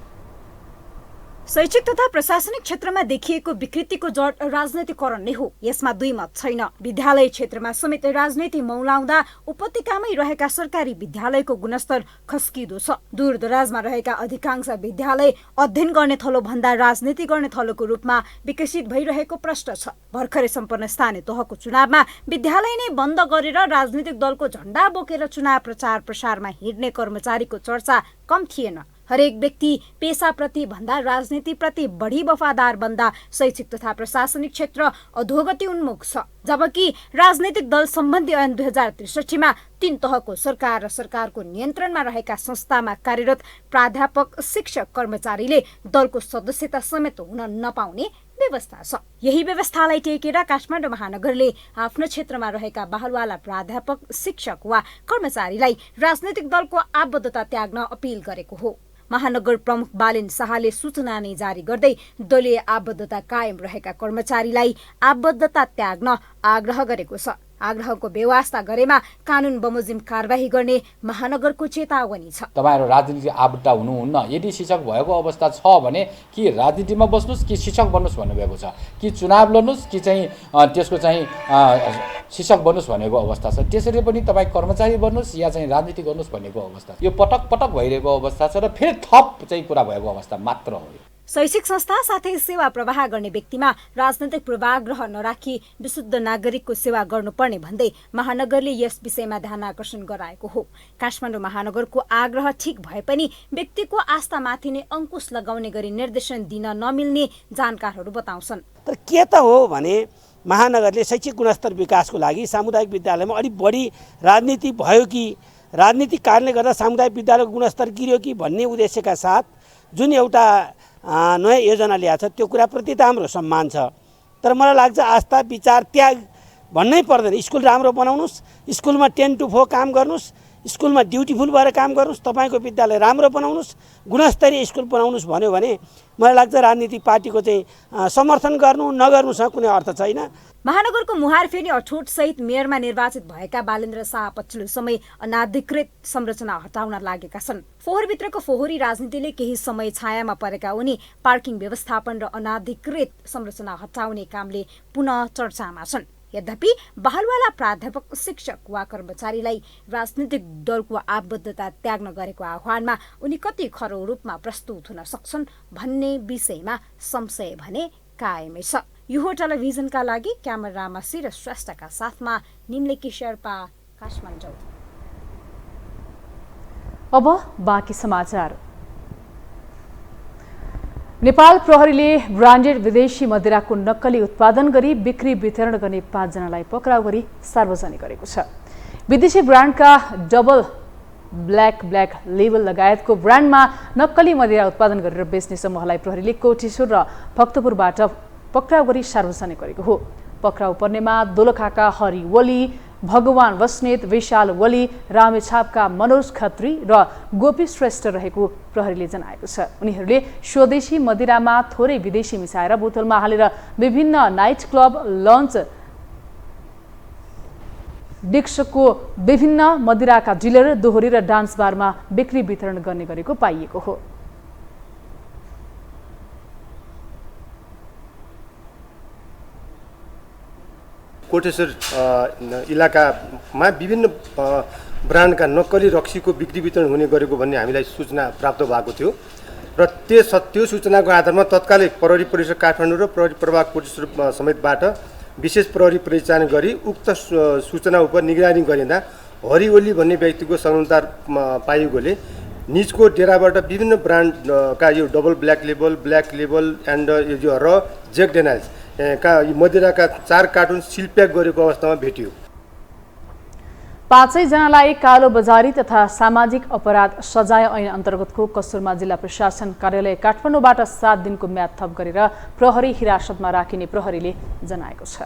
शैक्षिक तथा प्रशासनिक क्षेत्रमा देखिएको विकृतिको जड राजनैतिकरण नै हो, यसमा दुई मत छैन। विद्यालय क्षेत्रमा समेत राजनीति मौलाउँदा उपत्यकामै रहेका सरकारी विद्यालयको गुणस्तर खस्किँदो छ। दूरदराजमा रहेका अधिकांश विद्यालय अध्ययन गर्ने थलो भन्दा राजनीति गर्ने थलोको रूपमा विकसित भइरहेको प्रश्न छ। भर्खरै सम्पन्न स्थानीय तहको चुनावमा विद्यालय नै बन्द गरेर राजनीतिक दलको झण्डा बोकेर चुनाव प्रचार प्रसारमा हिँड्ने कर्मचारीको चर्चा कम थिएन। हरेक व्यक्ति पेसाप्रति भन्दा राजनीतिप्रति बढी वफादार बन्दा शैक्षिक तथा प्रशासनिक क्षेत्र अधोगति उन्मुख छ। जबकि राजनैतिक दल सम्बन्धी ऐन 2063मा 3 तहको सरकार र सरकारको नियन्त्रणमा रहेका संस्थामा कार्यरत प्राध्यापक, शिक्षक, कर्मचारीले दलको सदस्यता समेत हुन नपाउने व्यवस्था छ। यही व्यवस्थालाई टेकेर काठमाडौँ महानगरले आफ्नो क्षेत्रमा रहेका बहालवाला प्राध्यापक, शिक्षक वा कर्मचारीलाई राजनैतिक दलको आबद्धता त्याग्न अपिल गरेको हो। महानगर प्रमुख बालेन शाहले सूचना नै जारी गर्दै दलीय आबद्धता कायम रहेका कर्मचारीलाई आबद्धता त्याग्न आग्रह गरेको छ। आग्रहको व्यवस्था गरेमा कानुन बमोजिम कारबाही गर्ने महानगरको चेतावनी छ। तपाईहरु राजनीतिक आबद्ध हुनुहुन्न। यदि शिक्षक भएको अवस्था छ भने कि राजनीतिमा बस्नुस् कि शिक्षक बन्नुस् भन्नुभएको छ, कि चुनाव लड्नुस् कि चाहिँ त्यसको चाहिँ शिक्षक बन्नुस् भनेको अवस्था छ। त्यसरी पनि तपाई कर्मचारी बन्नुस् या चाहिँ राजनीति गर्नुस् भनेको अवस्था छ। यो पटक पटक भइरहेको अवस्था छ र फेरि थप चाहिँ कुरा भएको अवस्था मात्र हो। शैक्षिक संस्था साथै सेवा प्रवाह गर्ने व्यक्तिमा राजनैतिक पूर्वाग्रह नराखी विशुद्ध नागरिकको सेवा गर्नुपर्ने भन्दै महानगरले यस विषयमा ध्यान आकर्षण गराएको हो। काठमाडौँ महानगरको आग्रह ठिक भए पनि व्यक्तिको आस्थामाथि नै अंकुश लगाउने गरी निर्देशन दिन नमिल्ने जानकारहरू बताउँछन्। तर के त हो भने महानगरले शैक्षिक गुणस्तर विकासको लागि सामुदायिक विद्यालयमा अलि बढी राजनीति भयो कि राजनीतिक कारणले गर्दा सामुदायिक विद्यालयको गुणस्तर गिर्यो कि भन्ने उद्देश्यका साथ जुन एउटा नयाँ योजना ल्याएको छ त्यो कुराप्रति त हाम्रो सम्मान छ। तर मलाई लाग्छ आस्था, विचार, त्याग भन्नै पर्दैन। स्कुल राम्रो बनाउनुस्, स्कुलमा 10 to 4 काम गर्नुस्, स्कुलमा ड्युटीफुल भएर काम गर्नुस्, तपाईँको विद्यालय राम्रो बनाउनुस्, गुणस्तरीय स्कुल बनाउनुस् भन्यो भने मलाई लाग्छ राजनीतिक पार्टीको चाहिँ समर्थन गर्नु नगर्नुसँग कुनै अर्थ छैन। महानगरको मुहार फेरि अठोट सहित मेयरमा निर्वाचित भएका बालेन्द्र शाह पछिल्लो समय अनाधिकृत संरचना हटाउन लागेका छन्। फोहोरभित्रको फोहोरी राजनीतिले केही समय छायामा परेका उनी पार्किङ व्यवस्थापन र अनाधिकृत संरचना हटाउने कामले पुनः चर्चामा छन्। यद्यपि बहालवाला प्राध्यापक, शिक्षक वा कर्मचारीलाई राजनीतिक दलको आबद्धता त्याग्न गरेको आह्वानमा उनी कति खरो रूपमा प्रस्तुत हुन सक्छन् भन्ने विषयमा संशय भने कायमै छ। यो टेलिभिजनका लागि क्यामेरामा सिर श्रेष्ठका साथमा निम्लेकी शेर्पा, काठमाडौँ। अब बाँकी समाचार। नेपाल प्रहरीले ब्रान्डेड विदेशी मदिराको नक्कली उत्पादन गरी बिक्री वितरण गर्ने 5 जनालाई पक्राउ गरी सार्वजनिक गरेको छ। विदेशी ब्रान्डका डबल ब्ल्याक लेबल लगायतको ब्रान्डमा नक्कली मदिरा उत्पादन गरेर बेच्ने समूहलाई प्रहरीले कोटेश्वर र भक्तपुरबाट पक्राउ गरी सार्वजनिक गरेको हो। पक्राउ पर्नेमा दोलखाका हरि वली, भगवान बस्नेत, विशाल वली, रामेछापका मनोज खत्री र गोपी श्रेष्ठ रहेको प्रहरीले जनाएको छ। उनीहरूले स्वदेशी मदिरामा थोरै विदेशी मिसाएर बोतलमा हालेर विभिन्न नाइट क्लब, लन्च डिस्को, विभिन्न मदिराका डिलर, दोहोरी र डान्स बारमा बिक्री वितरण गर्ने गरेको पाइएको हो। कोटेश्वर इलाकामा विभिन्न ब्रान्डका नक्कली रक्सीको बिक्री वितरण हुने गरेको भन्ने हामीलाई सूचना प्राप्त भएको थियो र त्यो सूचनाको आधारमा तत्कालै प्रहरी परिसर काठमाडौँ र प्रहरी प्रभाग कोटेश्वर समेतबाट विशेष प्रहरी परिचालन गरी उक्त सूचना उप निगरानी गरिँदा हरिओली भन्ने व्यक्तिको संलग्नता पाइएकोले निजको डेराबाट विभिन्न ब्रान्डका यो डबल ब्ल्याक लेबल एन्ड यो र ज्याक डेनियल्स का मदिराका 4 कार्टुन सिल प्याक गरेको अवस्थामा भेटियो। 5 जनालाई कालो बजारी तथा सामाजिक अपराध सजाय ऐन अन्तर्गतको कस्तुरमा जिल्ला प्रशासन कार्यालय काठमाडौँबाट 7 दिनको म्याद थप गरेर प्रहरी हिरासतमा राखिने प्रहरीले जनाएको छ।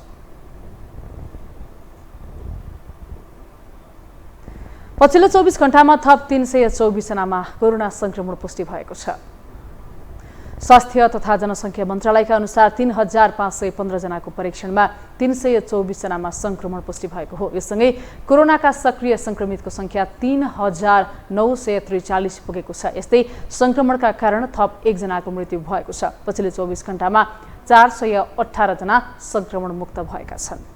पछिल्लो 24 घण्टामा थप 324 जनामा कोरोना संक्रमण पुष्टि भएको छ। स्वास्थ्य तथा जनसङ्ख्या मन्त्रालयका अनुसार 3515 जनाको परीक्षणमा 324 जनामा संक्रमण पुष्टि भएको हो। यससँगै कोरोनाका सक्रिय संक्रमितको संख्या 3943 पुगेको छ। यस्तै संक्रमणका कारण थप 1 जनाको मृत्यु भएको छ। पछिल्लो 24 घण्टामा 418 जना संक्रमण मुक्त भएका छन्।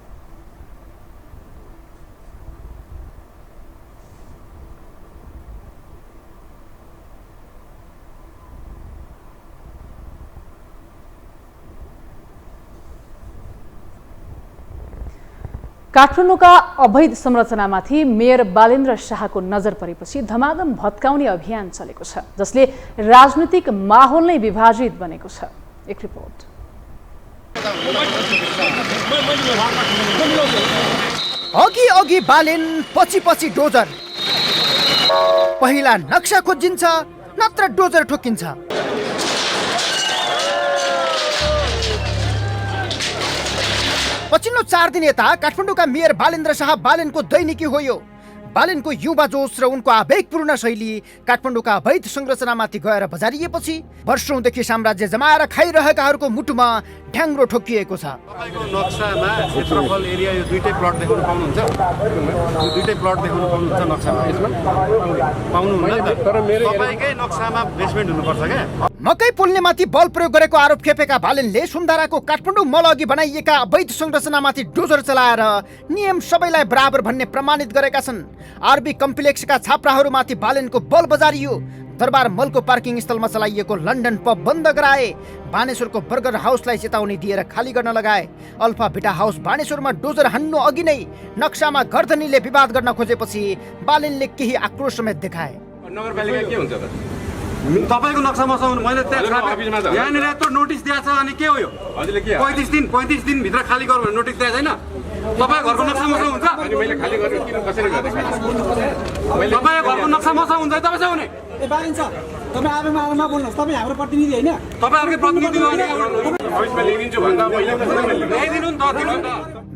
काठमाडौँका अवैध संरचनामाथि मेयर बालेन्द्र शाहको नजर परेपछि धमाधम भत्काउने अभियान चलेको छ, जसले राजनीतिक माहौल नै विभाजित बनेको छ। एक रिपोर्ट। अघि बालेन, पछि डोजर। पहिला नक्सा खोजिन्छ, नत्र डोजर ठोकिन्छ। पछिल्लो 4 दिन यता काठमाडौँका मेयर बालेन्द्र शाह बालेनको दैनिकी हो यो। बालेनको युवा जोश र उनको आवेगपूर्ण शैली काठमाडौँका अवैध संरचनामाथि गएर बजारिएपछि वर्षौंदेखि साम्राज्य जमाएर खाइरहेकाहरूको मुटुमा ढ्याङ्ग्रो ठोकिएको छ। तपाईको नक्सामा क्षेत्रफल एरिया यो दुईटै प्लट देखाउन पाउनुहुन्छ? यो दुईटै प्लट देखाउन पाउनुहुन्छ नक्सामा? यसमा पाउनुहुन्न। तर मेरो तपाईकै नक्सामा बेसमेन्ट हुनुपर्छ के? मकै पोल्नेमाथि बल प्रयोग गरेको आरोप खेपेका बालेनले सुन्धाराको काठमाडौँ मल अघि बनाइएका अवैध संरचनामाथि डोजर चलाएर नियम सबैलाई बराबर भन्ने प्रमाणित गरेका छन्। आरबी कम्प्लेक्सका छाप्राहरूमाथि बालेनको बल बजारियो। दरबार मलको पार्किङ स्थलमा चलाइएको लन्डन पब बन्द गराए। बानेश्वरको बर्गर हाउसलाई चेतावनी दिएर खाली गर्न लगाए। अल्फा बिटा हाउस बानेश्वरमा डोजर हान्नु अघि नै नक्सामा गर्दनीले विवाद गर्न खोजेपछि बालेनले केही आक्रोश समेत देखाए। नगरपालिका के हुन्छ त? तपाईको नक्सा मसा मैले त्यहाँ यहाँनिर यत्रो नोटिस दिएको छ अनि के हो यो? हजुरले के 35 दिन भित्र खाली गर भनेर नोटिस दिएको छैन? तपाईको घरको नक्सा मसा हुन्छ? अनि मैले खाली गरेँ किन कसरी गरेँ? तपाईको घरको नक्सा मसा हुन्छ तपाईँ चाहिँ हुने? ए बालिन्छ तपाईँ आमा बोल्नुहोस्, तपाईँ हाम्रो प्रतिनिधि होइन? तपाईहरुकै प्रतिनिधि हो नि? भविष्यमा ल्याइदिन्छु भन्दा मैले ल्याइदिनु नि त, दिनु नि त।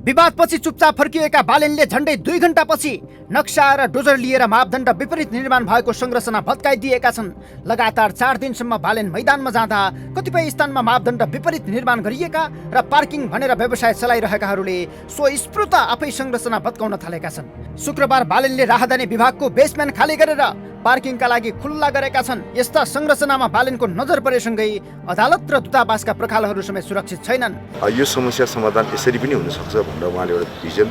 विवादपछि चुपचाप फर्किएका बालेनले झण्डै 2 घण्टापछि नक्सा र डोजर लिएर मापदण्ड विपरीत निर्माण भएको संरचना भत्काइदिएका छन्। लगातार 4 दिनसम्म बालेन मैदानमा जाँदा कतिपय स्थानमा मापदण्ड विपरीत निर्माण गरिएका र पार्किङ भनेर व्यवसाय चलाइरहेकाहरूले स्वस्फूर्त आफै संरचना भत्काउन थालेका छन्। शुक्रबार बालेनले राहदानी विभागको बेसमेन्ट खाली गरेर पार्किङका लागि खुल्ला गरेका छन्। यस्ता संरचनामा बालेनको नजर परेसँगै अदालत र दूतावासका प्रखालहरू समेत सुरक्षित छैनन्। यो समस्या समाधान यसरी पनि हुन सक्छ भनेर उहाँले एउटा भिजन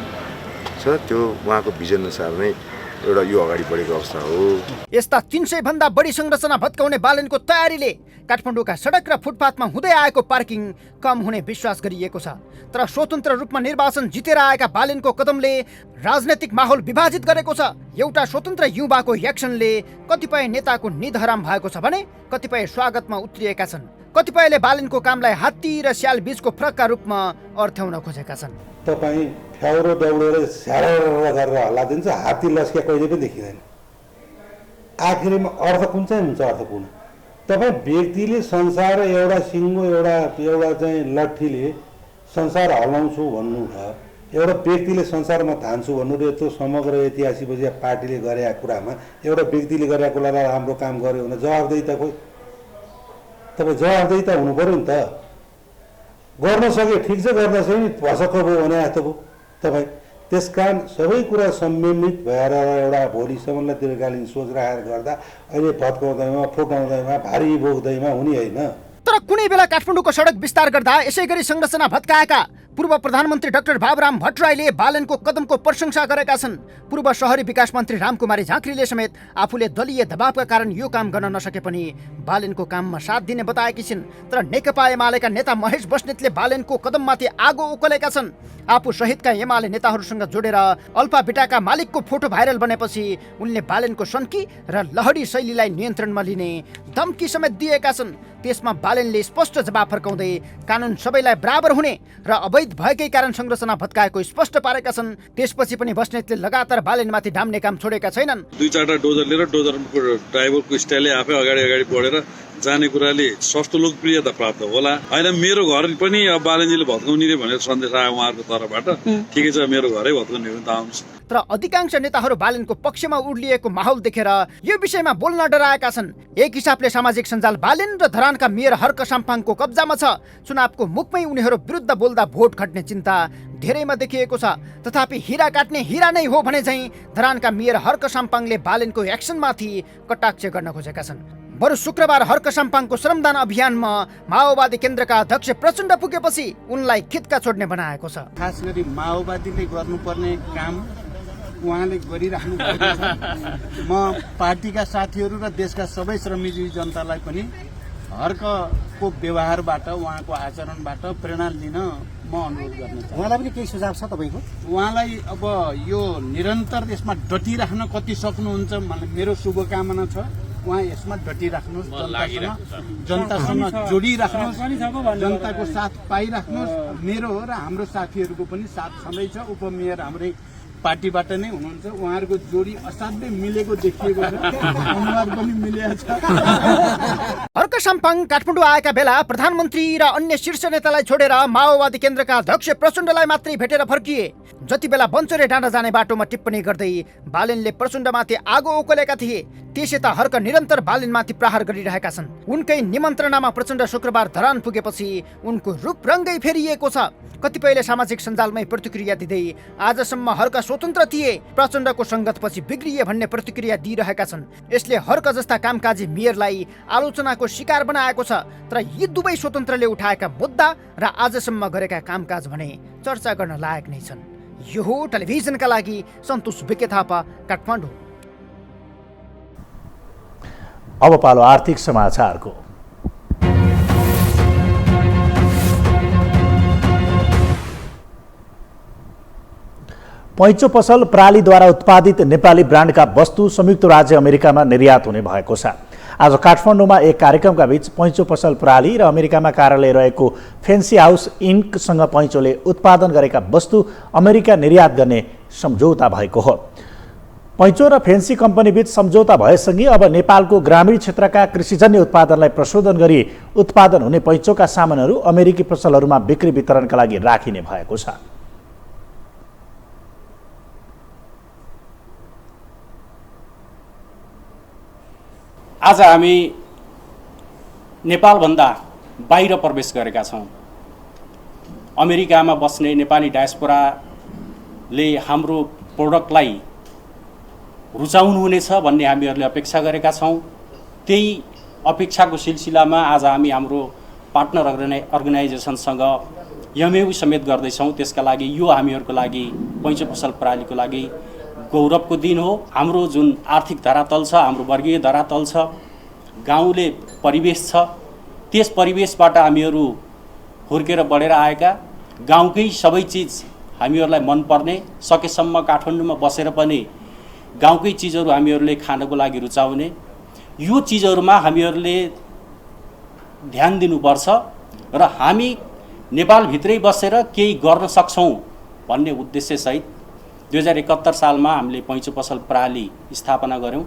छ, त्यो उहाँको भिजन अनुसार नै एउटा यो अगाडि बढेको अवस्था हो। यस्ता 300 भन्दा बढी संरचना भत्काउने बालेनको तयारीले काठमाडौँका सडक र फुटपाथमा हुँदै आएको पार्किङ कम हुने विश्वास गरिएको छ। तर स्वतन्त्र रूपमा निर्वाचन जितेर आएका बालेनको कदमले राजनैतिक माहौल विभाजित गरेको छ। एउटा स्वतन्त्र युवाको एक्सनले कतिपय नेताको निध हराम भएको छ भने कतिपय स्वागतमा उत्रिएका छन्। कतिपयले बालनको कामलाई हात्ती र स्याल बीचको फरकका रूपमा अर्थ्याउन खोजेका छन्। तपाईँ ठ्याउरो दौडेर स्याहार गरेर हल्ला दिन्छ, हात्ती लस्किया कहिले पनि देखिँदैन। आखिरमा अर्थ कुन चाहिँ हुन्छ अर्थपूर्ण? तपाईँ व्यक्तिले संसार एउटा सिङ्गो एउटा चाहिँ लट्ठीले संसार हल्लाउँछु भन्नु र एउटा व्यक्तिले संसारमा धान्छु भन्नु र यत्रो समग्र ऐतिहासिकपछि पार्टीले गरेका कुरामा एउटा व्यक्तिले गरेका कुरालाई राम्रो काम गर्यो भने जवाफदेही त खोइ तपाईँ जवाफदेही त हुनु पऱ्यो नि त। गर्न सके ठिक छ, गर्न सक्यो नि भसक्क भयो भने जस्तो भयो तपाईँ। त्यसकारण सबै कुरा संयमित भएर एउटा भोलिसम्मलाई दीर्घकालीन सोच राखेर गर्दा अहिले भत्काउँदैमा फुटाउँदैमा भारी बोक्दैमा हुने होइन। तर कुनै बेला काठमाडौँको सडक विस्तार गर्दा यसै गरी संरचना भत्काएका पूर्व प्रधानमन्त्री डाक्टर बाबुराम भट्टराईले बालनको कदमको प्रशंसा गरेका छन्। पूर्व शहरी विकास मन्त्री रामकुमारी झाँक्रीले समेत आफूले दलीय दबावका कारण यो काम गर्न नसके पनि बालनको काममा साथ दिने बताएकी छिन्। तर नेकपा एमालेका नेता महेश बस्नेतले बालनको कदममाथि आगो उकलेका छन्। आफू सहितका एमाले नेताहरूसँग जोडेर अल्फा बिटाका मालिकको फोटो भाइरल बनेपछि उनले बालनको सन्की र लहडी शैलीलाई नियन्त्रणमा लिने धम्की समेत दिएका छन्। त्यसमा बालनले स्पष्ट जवाब फर्काउँदै कानुन सबैलाई बराबर हुने र अवैध भएकै कारण संरचना भत्काएको स्पष्ट पारेका छन्। त्यसपछि पनि बस्नेतले लगातार बालनमाथि डाम्ने काम छोडेका छैनन्। 2-4 डोजर लिएर डोजरको ड्राइभरको स्टाइलले आफै अगाडि बढेर जाने कुराले सस्तो लोकप्रियता प्राप्त होला होइन। मेरो घर पनि अब बालनजीले भत्काउने रे भनेर सन्देश आयो उहाँहरूको तर्फबाट। ठिकै छ, मेरो घरै भत्काउने हो भने त आउनुहोस्। तर अधिकांश नेताहरू बालनको पक्षमा उर्लिएको माहौल देखेर यो विषयमा बोल्न डराएका छन्। एक हिसाबले सामाजिक सञ्जाल बालन र धरानका मेयर हर्क साम्पाङको कब्जामा छ। चुनावको मुखमै उनीहरू विरुद्ध बोल्दा भोट खट्ने चिन्ता धेरैमा देखिएको छ। तथापि हिरा काट्ने हिरा नै हो भने चाहिँ धरानका मेयर हर्क साम्पाङले बालनको एक्सनमाथि कटाक्ष गर्न खोजेका छन्। बरु शुक्रबार हर्क साम्पाङको श्रमदान अभियानमा माओवादी केन्द्रका अध्यक्ष प्रचण्ड पुगेपछि उनलाई खित्का छोड्ने बनाएको छ। खास गरी माओवादीले गर्नुपर्ने काम उहाँले गरिराख्नु भएको छ। म पार्टीका साथीहरू र देशका सबै श्रमजीवी जनतालाई पनि हर्कको व्यवहारबाट उहाँको आचरणबाट प्रेरणा लिन म अनुरोध गर्न चाहन्छु। उहाँलाई पनि केही सुझाव छ तपाईँको? उहाँलाई अब यो निरन्तर यसमा डटिराख्न कति सक्नुहुन्छ मेरो शुभकामना छ। उहाँ यसमा डटिराख्नुहोस्, जनतासँग जोडिराख्नुहोस्, जनताको साथ पाइराख्नुहोस्। मेरो हो र हाम्रो साथीहरूको पनि साथ छँदैछ। उपमेयर हाम्रै पार्टीबाट नै हुनुहुन्छ। उहाँहरूको जोडी असाध्यै मिलेको देखिएको छ, अनुहार पनि मिलेको छ। हर्क साम्पाङ काठमाडौँ आएका बेला प्रधानमन्त्री र अन्य शीर्ष नेतालाई छोडेर माओवादी केन्द्रका अध्यक्ष प्रचण्डलाई मात्रै भेटेर फर्किए। जति बेला बन्चरे डाँडा जाने बाटोमा टिप्पणी गर्दै बालनले प्रचण्डमाथि आगो उकलेका थिए, त्यसै त हर्क निरन्तर बालनमाथि प्रहार गरिरहेका छन्। उनकै निमन्त्रणामा प्रचण्ड शुक्रबार धरान पुगेपछि उनको रूप रङ्गै फेरिएको छ। कतिपयले सामाजिक सञ्जालमै प्रतिक्रिया दिँदै आजसम्म हर्क स्वतन्त्र थिए, प्रचण्डको सङ्गतपछि बिग्रिए भन्ने प्रतिक्रिया दिइरहेका छन्। यसले हर्क जस्ता कामकाजी मेयरलाई आलोचनाको शिकार बनाएको छ। तर यी दुवै स्वतन्त्रले उठाएका मुद्दा र आजसम्म गरेका कामकाज भने चर्चा गर्न लायक नै छन्। यो हो टेलिभिजनका लागि सन्तोष बिके थापा, काठमाडौँ। अब पालो आर्थिक समाचारको। पैँचो पसल प्रालीद्वारा उत्पादित नेपाली ब्रान्डका वस्तु संयुक्त राज्य अमेरिकामा निर्यात हुने भएको छ। आज काठमाडौँमा एक कार्यक्रमका बीच पैँचो पसल प्राली र अमेरिकामा कार्यालय रहेको फेन्सी हाउस इन्कसँग पैँचोले उत्पादन गरेका वस्तु अमेरिका निर्यात गर्ने सम्झौता भएको हो। पैँचो र फेन्सी कम्पनी बीच सम्झौता भएसँगै अब नेपालको ग्रामीण क्षेत्रका कृषिजन्य उत्पादनलाई प्रशोधन गरी उत्पादन हुने पैँचोका सामानहरू अमेरिकी पसलहरूमा बिक्री वितरणका लागि राखिने भएको छ। आज हामी नेपालभन्दा बाहिर प्रवेश गरेका छौँ। अमेरिकामा बस्ने नेपाली डायस्पोराले हाम्रो प्रोडक्टलाई रुचाउनुहुनेछ भन्ने हामीहरूले अपेक्षा गरेका छौँ। त्यही अपेक्षाको सिलसिलामा आज हामी हाम्रो पार्टनर अर्गनाइजेसनसँग एमओयू समेत गर्दैछौँ। त्यसका लागि यो हामीहरूको लागि पैँचो पसल प्रणालीको लागि गौरवको दिन हो। हाम्रो जुन आर्थिक धरातल छ, हाम्रो वर्गीय धरातल छ, गाउँले परिवेश छ, त्यस परिवेशबाट हामीहरू हुर्केर बढेर आएका, गाउँकै सबै चिज हामीहरूलाई मनपर्ने, सकेसम्म काठमाडौँमा बसेर पनि गाउँकै चिजहरू हामीहरूले खानको लागि रुचाउने, यो चिजहरूमा हामीहरूले ध्यान दिनुपर्छ र हामी नेपालभित्रै बसेर केही गर्न सक्छौँ भन्ने उद्देश्यसहित 2071 सालमा हामीले पैँचो पसल प्रणाली स्थापना गऱ्यौँ।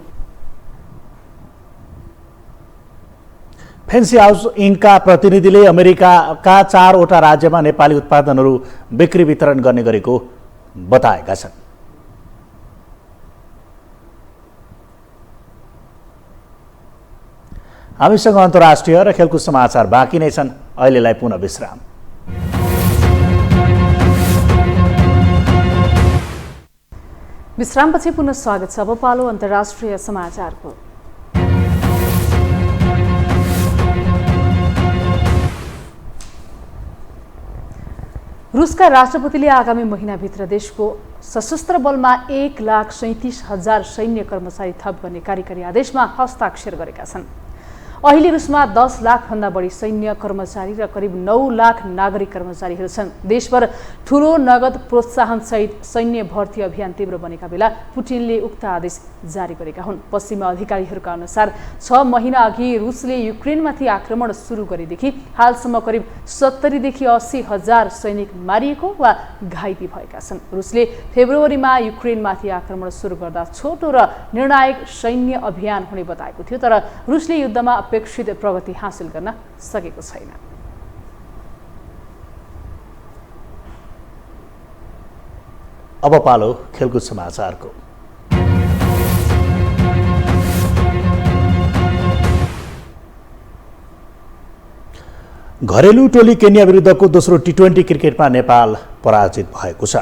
फेन्सी हाउस इन्कका प्रतिनिधिले अमेरिकाका 4वटा राज्यमा नेपाली उत्पादनहरू बिक्री वितरण गर्ने गरेको बताएका छन्। हामीसँग अन्तर्राष्ट्रिय र खेलकुद समाचार बाँकी नै छन्। अहिलेलाई पुनः विश्राम। विश्रामपछि पुनः स्वागत छ। अब पालो अन्तर्राष्ट्रिय समाचारको। रुसका राष्ट्रपतिले आगामी महिनाभित्र देशको सशस्त्र बलमा 1,37,000 सैन्य कर्मचारी थप गर्ने कार्यकारी आदेशमा हस्ताक्षर गरेका छन्। अहिले रुसमा 10 लाखभन्दा बढी सैन्य कर्मचारी र करिब 9 लाख नागरिक कर्मचारीहरू छन्। देशभर ठूलो नगद प्रोत्साहनसहित सैन्य भर्ती अभियान तीव्र बनेका बेला पुटिनले उक्त आदेश जारी गरेका हुन्। पश्चिमी अधिकारीहरूका अनुसार 6 महिना अघि रुसले युक्रेनमाथि आक्रमण सुरु गरेदेखि हालसम्म करिब 70 देखि 80 हजार सैनिक मारिएको वा घाइते भएका छन्। रुसले फेब्रुअरीमा युक्रेनमाथि आक्रमण सुरु गर्दा छोटो र निर्णायक सैन्य अभियान हुने बताएको थियो, तर रुसले युद्धमा अपेक्षित प्रगति हासिल गर्न सकेको छैन। अब पालो खेलकुद समाचारको। घरेलु टोली केन्या विरुद्धको दोस्रो टी20 क्रिकेटमा नेपाल पराजित भएको छ।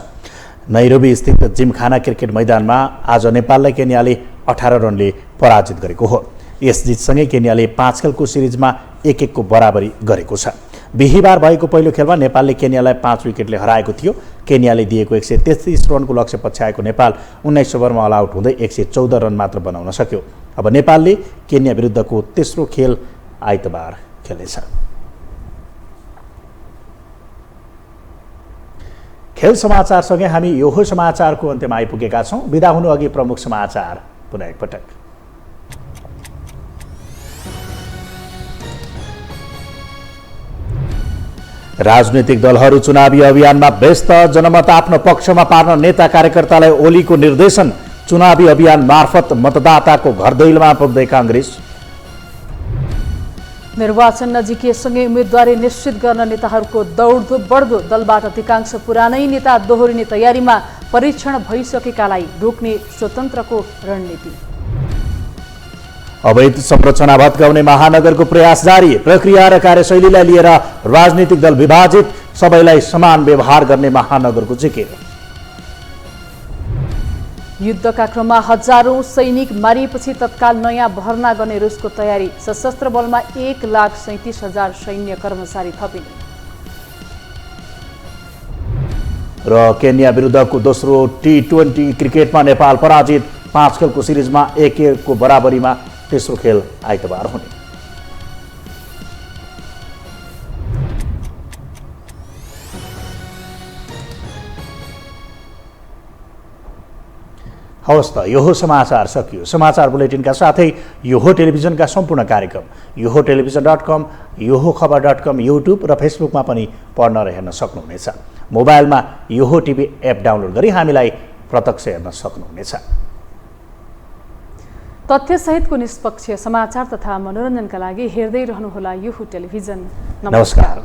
नैरोबी स्थित जिमखाना क्रिकेट मैदानमा आज नेपाललाई केन्याले 18 रनले पराजित गरेको हो। यस जितसँगै केन्याले 5 खेलको सिरिजमा 1-1 को बराबरी गरेको छ। बिहिबार भएको पहिलो खेलमा नेपालले केन्यालाई 5 विकेटले हराएको थियो। केन्याले दिएको 133 रनको लक्ष्य पछ्याएको नेपाल 19 ओभरमा अल आउट हुँदै 114 रन मात्र बनाउन सक्यो। अब नेपालले केन्या विरुद्धको तेस्रो खेल आइतबार खेल्नेछ। खेल समाचारसँगै हामी यो समाचारको अन्त्यमा आइपुगेका छौँ। बिदा हुनु अघि प्रमुख समाचार पुनः एकपटक। राजनीतिक दलहरू चुनावी अभियानमा व्यस्त, जनमत आफ्नो पक्षमा पार्न नेता कार्यकर्तालाई ओलीको निर्देशन। चुनावी अभियान मार्फत मतदाताको घर दैलोमा पुग्दै काङ्ग्रेस। निर्वाचन नजिकिएसँगै उम्मेदवारी निश्चित गर्न नेताहरूको दौडधुप बढ्दो। दलबाट अधिकांश पुरानै नेता दोहोरिने तयारीमा, परीक्षण भइसकेकालाई रोक्ने स्वतन्त्रको रणनीति। अवैध संरचना भत्काउने महानगरको प्रयास जारी। प्रक्रिया र कार्यशैलीलाई लिएर राजनीतिक दल विभाजित, सबैलाई समान व्यवहार गर्ने महानगरको जिकिर। युद्धका क्रममा हजारौं सैनिक मारिएपछि तत्काल नयाँ भर्ना गर्ने रुसको तयारी। सशस्त्र बलमा 1,37,000 सैन्य कर्मचारी थपिने। र केन्या विरुद्धको दोस्रो टी20 क्रिकेटमा नेपाल पराजित। 5 खेलको सिरिजमा 1-1 को बराबरीमा तेस्रो खेल आइतबार हुने। हवस् त, यो समाचार सकियो। समाचार बुलेटिनका साथै यो टेलिभिजनका सम्पूर्ण कार्यक्रम yoho-television.com, yoho-खबर.com, युट्युब र फेसबुकमा पनि पढ्न र हेर्न सक्नुहुनेछ। मोबाइलमा योहो टिभी एप डाउनलोड गरी हामीलाई प्रत्यक्ष हेर्न सक्नुहुनेछ। तथ्यसहितको निष्पक्ष समाचार तथा मनोरञ्जनका लागि हेर्दै रहनुहोला योहो टेलिभिजन। नमस्कार।